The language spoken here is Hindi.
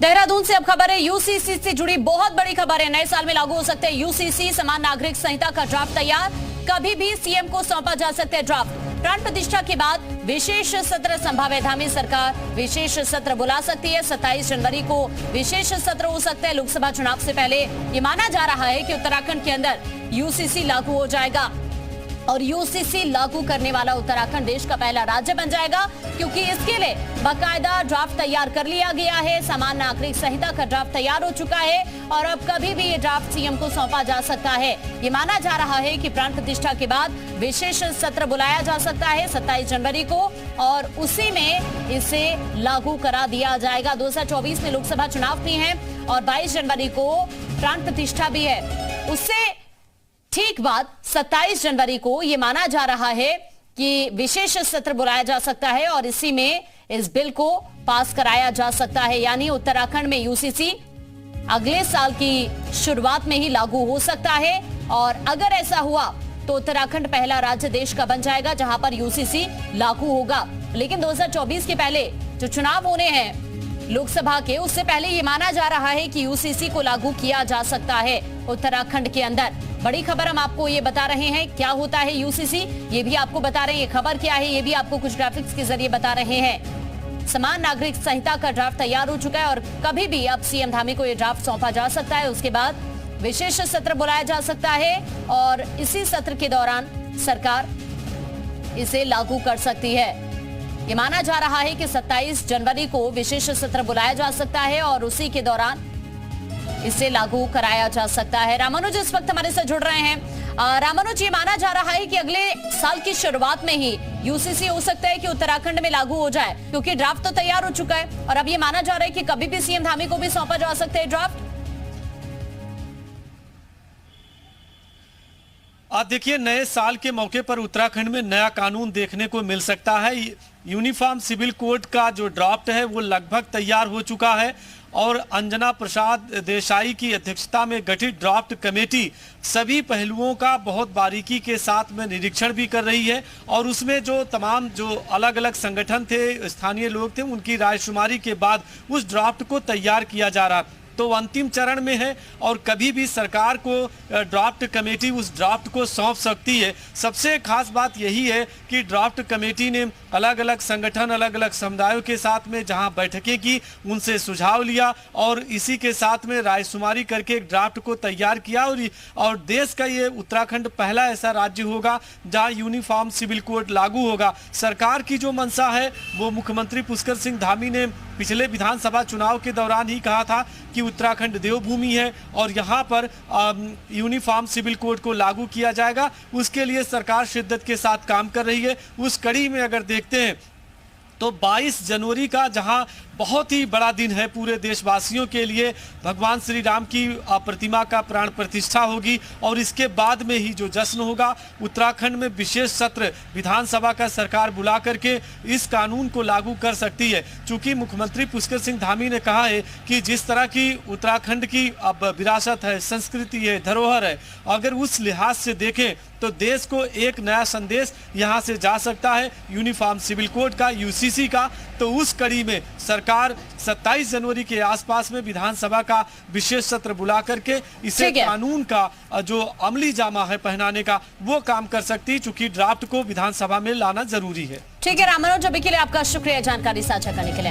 देहरादून से अब खबर है यूसीसी से जुड़ी बहुत बड़ी खबर है। नए साल में लागू हो सकते हैं यूसीसी। समान नागरिक संहिता का ड्राफ्ट तैयार, कभी भी सीएम को सौंपा जा सकता है ड्राफ्ट। प्राण प्रतिष्ठा के बाद विशेष सत्र संभव है। धामी सरकार विशेष सत्र बुला सकती है। 27 जनवरी को विशेष सत्र हो सकता है। लोकसभा चुनाव से पहले ये माना जा रहा है कि उत्तराखंड के अंदर यूसीसी लागू हो जाएगा और यूसीसी लागू करने वाला उत्तराखंड देश का पहला राज्य बन जाएगा, क्योंकि इसके लिए बाकायदा ड्राफ्ट तैयार कर लिया गया है। समान नागरिक संहिता का ड्राफ्ट तैयार हो चुका है और अब कभी भी ये ड्राफ्ट सीएम को सौंपा जा सकता है। ये माना जा रहा है कि प्राण प्रतिष्ठा के बाद विशेष सत्र बुलाया जा सकता है 27 जनवरी को और उसी में इसे लागू करा दिया जाएगा। 2024 में लोकसभा चुनाव भी है और 22 जनवरी को प्राण प्रतिष्ठा भी है। उससे ठीक बाद 27 जनवरी को यह माना जा रहा है कि विशेष सत्र बुलाया जा सकता है और इसी में इस बिल को पास कराया जा सकता है। यानी उत्तराखंड में यूसीसी अगले साल की शुरुआत में ही लागू हो सकता है और अगर ऐसा हुआ तो उत्तराखंड पहला राज्य देश का बन जाएगा जहां पर यूसीसी लागू होगा। लेकिन 2024 के पहले जो चुनाव होने हैं लोकसभा के, उससे पहले ये माना जा रहा है कि यूसीसी को लागू किया जा सकता है उत्तराखंड के अंदर। बड़ी खबर हम आपको ये बता रहे हैं, क्या होता है यूसीसी ये भी आपको बता रहे हैं। ये खबर क्या है ये भी आपको कुछ ग्राफिक्स के जरिए बता रहे हैं। समान नागरिक संहिता का ड्राफ्ट तैयार हो चुका है और कभी भी अब सीएम धामी को ये ड्राफ्ट सौंपा जा सकता है। उसके बाद विशेष सत्र बुलाया जा सकता है और इसी सत्र के दौरान सरकार इसे लागू कर सकती है। ये माना जा रहा है कि 27 जनवरी को विशेष सत्र बुलाया जा सकता है और उसी के दौरान इसे लागू कराया जा सकता है। रामानुज इस वक्त हमारे साथ जुड़ रहे हैं। रामानुज, ये माना जा रहा है कि अगले साल की शुरुआत में ही यूसीसी हो सकता है कि उत्तराखंड में लागू हो जाए, क्योंकि ड्राफ्ट तो तैयार हो चुका है और अब ये माना जा रहा है कि कभी भी सीएम धामी को भी सौंपा जा सकता है ड्राफ्ट। आप देखिए, नए साल के मौके पर उत्तराखंड में नया कानून देखने को मिल सकता है। यूनिफॉर्म सिविल कोड का जो ड्राफ्ट है वो लगभग तैयार हो चुका है और अंजना प्रसाद देसाई की अध्यक्षता में गठित ड्राफ्ट कमेटी सभी पहलुओं का बहुत बारीकी के साथ में निरीक्षण भी कर रही है और उसमें जो तमाम जो अलग अलग संगठन थे, स्थानीय लोग थे, उनकी रायशुमारी के बाद उस ड्राफ्ट को तैयार किया जा रहा है। तो अंतिम चरण में है और कभी भी सरकार को ड्राफ्ट कमेटी उस ड्राफ्ट को सौंप सकती है। सबसे खास बात यही है कि ड्राफ्ट कमेटी ने अलग अलग संगठन, अलग अलग समुदायों के साथ में जहां बैठकें की, उनसे सुझाव लिया और इसी के साथ में रायशुमारी करके एक ड्राफ्ट को तैयार किया और देश का ये उत्तराखंड पहला ऐसा राज्य होगा जहां यूनिफॉर्म सिविल कोड लागू होगा। सरकार की जो मंशा है वो मुख्यमंत्री पुष्कर सिंह धामी ने पिछले विधानसभा चुनाव के दौरान ही कहा था कि उत्तराखंड देवभूमि है और यहाँ पर यूनिफॉर्म सिविल कोड को लागू किया जाएगा। उसके लिए सरकार शिद्दत के साथ काम कर रही है। उस कड़ी में अगर देखते हैं तो 22 जनवरी का जहां बहुत ही बड़ा दिन है पूरे देशवासियों के लिए, भगवान श्री राम की प्रतिमा का प्राण प्रतिष्ठा होगी और इसके बाद में ही जो जश्न होगा उत्तराखंड में विशेष सत्र विधानसभा का सरकार बुला करके इस कानून को लागू कर सकती है। चूंकि मुख्यमंत्री पुष्कर सिंह धामी ने कहा है कि जिस तरह की उत्तराखंड की अब विरासत है, संस्कृति है, धरोहर है, अगर उस लिहाज से देखें तो देश को एक नया संदेश यहाँ से जा सकता है यूनिफॉर्म सिविल कोड का, यूसीसी का। तो उस कड़ी में सरकार 27 जनवरी के आसपास में विधानसभा का विशेष सत्र बुला करके इसे कानून का जो अमली जामा है पहनाने का वो काम कर सकती है, चूंकि ड्राफ्ट को विधानसभा में लाना जरूरी है। ठीक है रामानुज, अभी के लिए आपका शुक्रिया जानकारी साझा करने के लिए।